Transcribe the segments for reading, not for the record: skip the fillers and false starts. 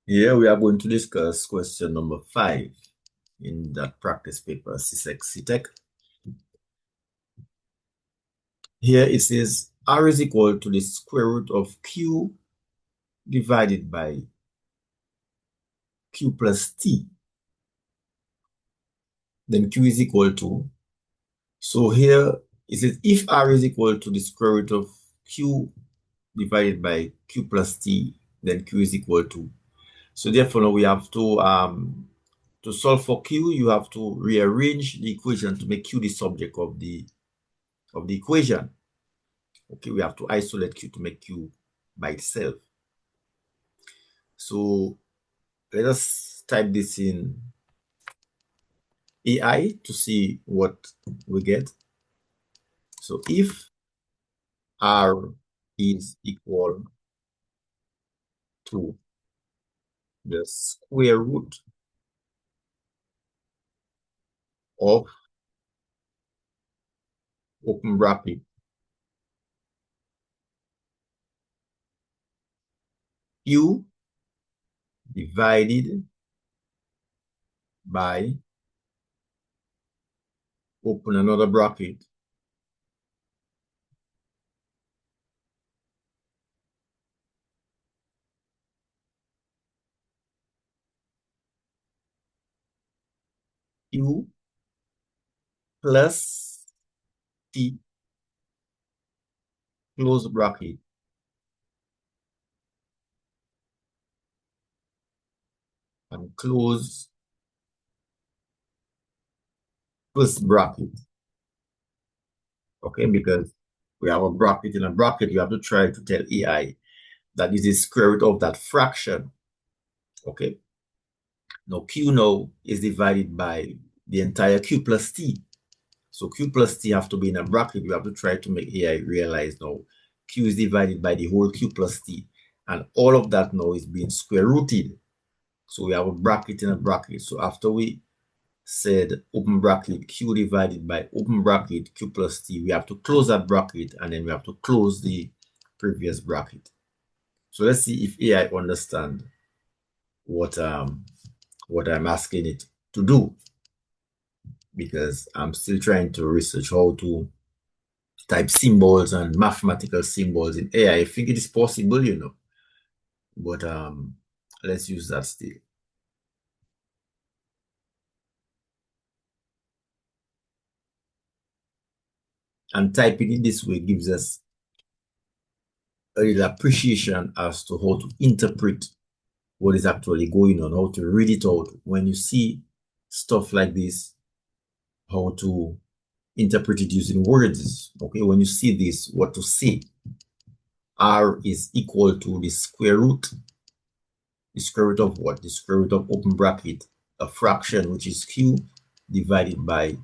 Here we are going to discuss question number 5 in that practice paper, CSEC. Here it says R is equal to the square root of Q divided by Q plus T. Then Q is equal to, so here it says if R is equal to the square root of Q divided by Q plus T, then Q is equal to. So therefore now we have to solve for Q, you have to rearrange the equation to make Q the subject of the equation. Okay, we have to isolate Q to make Q by itself. So let us type this in AI to see what we get. So if R is equal to the square root of open bracket Q divided by open another bracket Q plus T close bracket and close first bracket. Okay, because we have a bracket in a bracket, you have to try to tell AI that is the square root of that fraction. Okay. Now Q now is divided by the entire Q plus T. So Q plus T have to be in a bracket. You have to try to make AI realize now Q is divided by the whole Q plus T. And all of that now is being square rooted. So we have a bracket in a bracket. So after we said open bracket Q divided by open bracket Q plus T, we have to close that bracket and then we have to close the previous bracket. So let's see if AI understand what I'm asking it to do, because I'm still trying to research how to type symbols and mathematical symbols in AI. I think it is possible, but let's use that still. And typing it this way gives us a little appreciation as to how to interpret what is actually going on, how to read it out. When you see stuff like this, how to interpret it using words. Okay, when you see this, what to say. R is equal to the square root. The square root of what? The square root of open bracket, a fraction, which is Q, divided by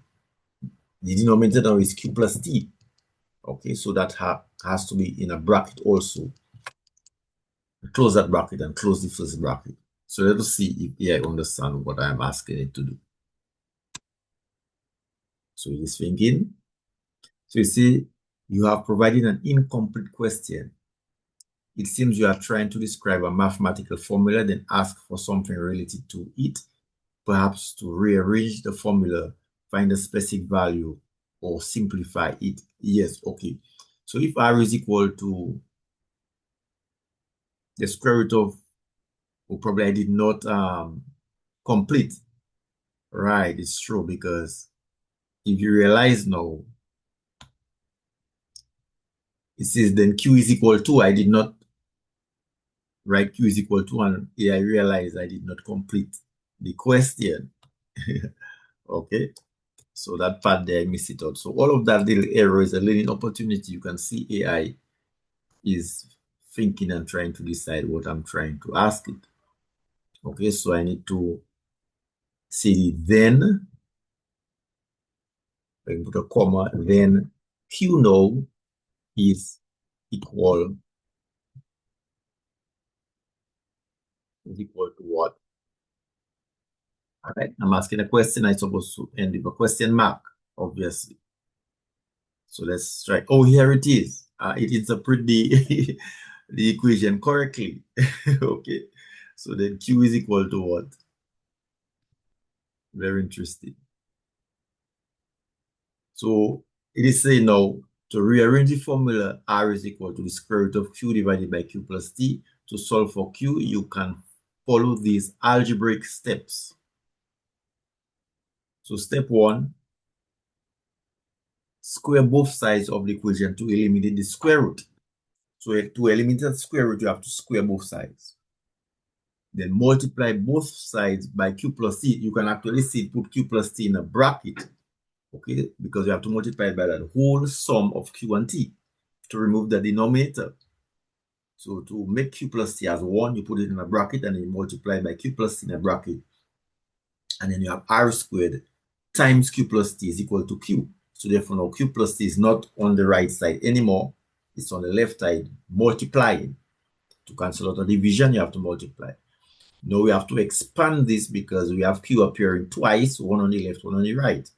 the denominator now is Q plus T. Okay, so that has to be in a bracket also. Close that bracket and close the first bracket. So let us see if AI understand what I'm asking it to do. So it is thinking. So you see, you have provided an incomplete question. It seems you are trying to describe a mathematical formula, then ask for something related to it, perhaps to rearrange the formula, find a specific value, or simplify it. Yes, okay. So if R is equal to the square root of, well, probably I did not complete. Right, it's true, because if you realize now, it says then Q is equal to, I did not write Q is equal to, and I realized I did not complete the question. Okay, so that part there, I missed it out. So all of that little error is a learning opportunity. You can see AI is thinking and trying to decide what I'm trying to ask it. Okay, so I need to say then, I put a comma, then Q now is equal to what? All right, I'm asking a question. I'm supposed to end with a question mark, obviously. So let's try. Oh, here it is. It interprets the, the equation correctly. Okay. So then q is equal to what? Very interesting. So it is saying now to rearrange the formula R is equal to the square root of q divided by q plus t. To solve for q, you can follow these algebraic steps. So step 1, square both sides of the equation to eliminate the square root. So to eliminate the square root, you have to square both sides. Then multiply both sides by q plus t. You can actually see put q plus t in a bracket, okay, because you have to multiply it by that whole sum of q and t to remove the denominator. So to make q plus t as 1, you put it in a bracket and then you multiply by q plus t in a bracket. And then you have r squared times q plus t is equal to q. So therefore now q plus t is not on the right side anymore. It's on the left side multiplying. To cancel out a division, you have to multiply. Now we have to expand this because we have q appearing twice, one on the left, one on the right.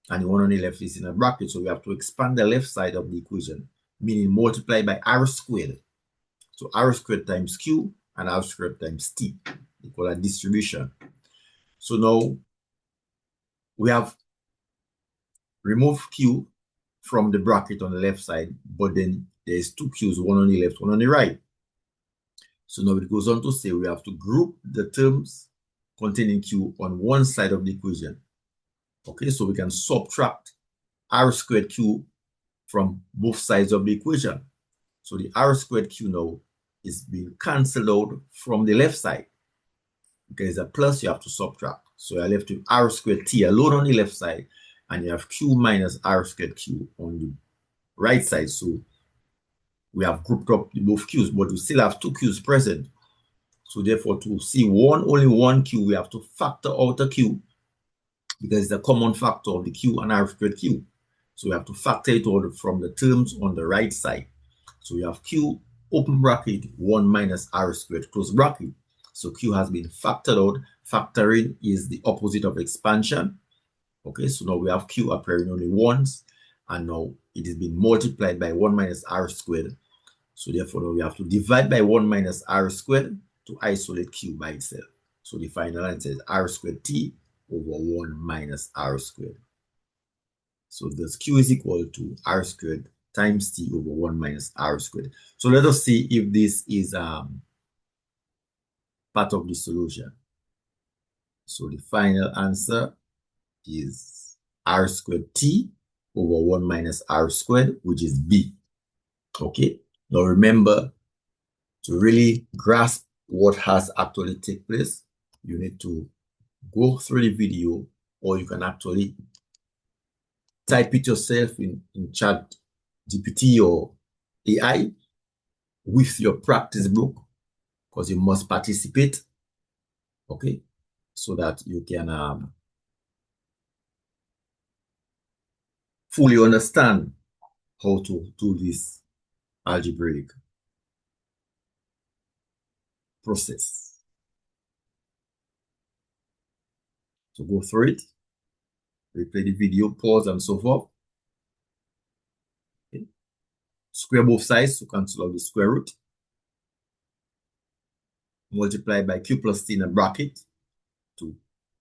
And the one on the left is in a bracket. So we have to expand the left side of the equation, meaning multiply by r squared. So r squared times q and r squared times t equal a distribution. So now we have removed q from the bracket on the left side, but then there's two q's, one on the left, one on the right. So now it goes on to say we have to group the terms containing q on one side of the equation. Okay, so we can subtract r squared q from both sides of the equation. So the r squared q now is being cancelled out from the left side. Because it's a plus, you have to subtract. So you're left with r squared t alone on the left side, and you have q minus r squared q on the right side. So we have grouped up both q's, but we still have two q's present. So therefore, to see only one q, we have to factor out a q because it's a common factor of the q and r squared q. So we have to factor it out from the terms on the right side. So we have q open bracket 1 minus r squared close bracket. So q has been factored out. Factoring is the opposite of expansion. Okay, so now we have q appearing only once, and now it is being multiplied by 1 minus r squared. So therefore, now we have to divide by 1 minus r squared to isolate q by itself. So the final answer is r squared t over 1 minus r squared. So thus q is equal to r squared times t over 1 minus r squared. So let us see if this is part of the solution. So the final answer is r squared t over 1 minus r squared, which is B. Okay, now remember, to really grasp what has actually taken place, you need to go through the video, or you can actually type it yourself in chat GPT or AI with your practice book, because you must participate, okay, so that you can fully understand how to do this algebraic process. So go through it, replay the video, pause, and so forth. Okay. Square both sides to cancel out the square root. Multiply by q plus t in a bracket to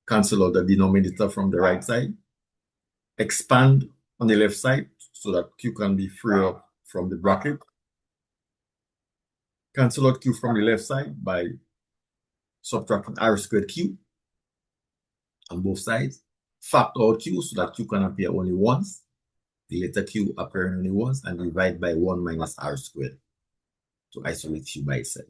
cancel out the denominator from the right side. Expand on the left side so that q can be freed up from the bracket. Cancel out q from the left side by subtracting r squared q on both sides. Factor out q so that q can appear only once. The letter q appearing only once, and divide by 1 minus r squared to isolate q by itself.